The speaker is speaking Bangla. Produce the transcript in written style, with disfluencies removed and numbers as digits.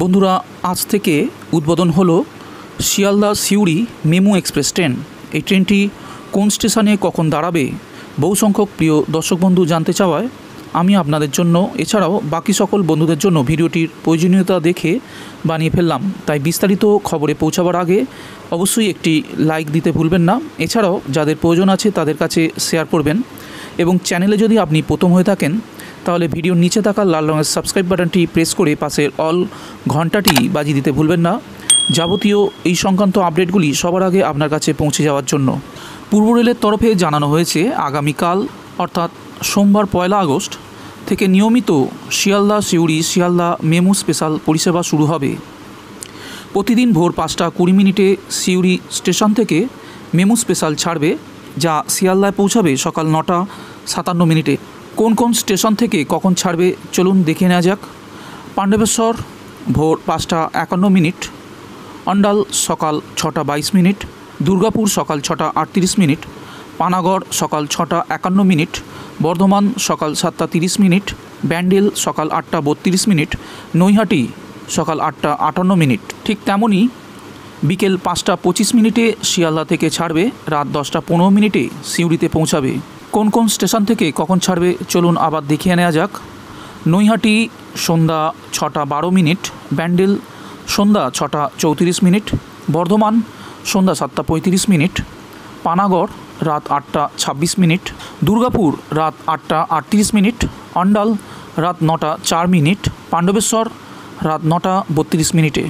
বন্ধুরা, আজ থেকে উদ্বোধন হলো শিয়ালদা সিউড়ি মেমু এক্সপ্রেস ট্রেন। এই ট্রেনটি কোন স্টেশনে কখন দাঁড়াবে বহু সংখ্যক প্রিয় দর্শক বন্ধু জানতে চাওয়ায় আমি আপনাদের জন্য এছাড়াও বাকি সকল বন্ধুদের জন্য ভিডিওটির প্রয়োজনীয়তা দেখে বানিয়ে ফেললাম। তাই বিস্তারিত খবরে পৌঁছাবার আগে অবশ্যই একটি লাইক দিতে ভুলবেন না। এছাড়াও যাদের প্রয়োজন আছে তাদের কাছে শেয়ার করবেন এবং চ্যানেলে যদি আপনি প্রথম হয়ে থাকেন তাহলে ভিডিওর নিচে থাকা লাল রঙের সাবস্ক্রাইব বাটনটি প্রেস করে পাশের অল ঘন্টাটি বাজিয়ে দিতে ভুলবেন না, যাবতীয় এই সংক্রান্ত আপডেটগুলি সবার আগে আপনার কাছে পৌঁছে যাওয়ার জন্য। পূর্ব রেলের তরফে জানানো হয়েছে আগামীকাল অর্থাৎ সোমবার 1 আগস্ট থেকে নিয়মিত শিয়ালদা সিউড়ি শিয়ালদা মেমু স্পেশাল পরিষেবা শুরু হবে। প্রতিদিন ভোর 5:20 সিউড়ি স্টেশন থেকে মেমু স্পেশাল ছাড়বে, যা শিয়ালদায় পৌঁছাবে সকাল 9:57। কোন কোন স্টেশন থেকে কখন ছাড়বে চলুন দেখে নেওয়া যাক। পাণ্ডবেশ্বর ভোর 5:51, অন্ডাল সকাল 6:22, দুর্গাপুর সকাল 6:38, পানাগড় সকাল 6:51, বর্ধমান সকাল 7:30, ব্যান্ডেল সকাল 8:32, নৈহাটি সকাল 8:58। ঠিক তেমনই বিকেল 5:25 শিয়ালদা থেকে ছাড়বে, রাত 10:15 সিউড়িতে পৌঁছাবে। কোন কোন স্টেশন থেকে কখন ছাড়বে চলুন আবার দেখিয়ে নেওয়া যাক। নৈহাটি সন্ধ্যা 6:12, ব্যান্ডেল সন্ধ্যা 6:34, বর্ধমান সন্ধ্যা 7:35, পানাগড় রাত 8:26, দুর্গাপুর রাত 8:38, অন্ডাল রাত 9:04, পাণ্ডবেশ্বর রাত 9:32।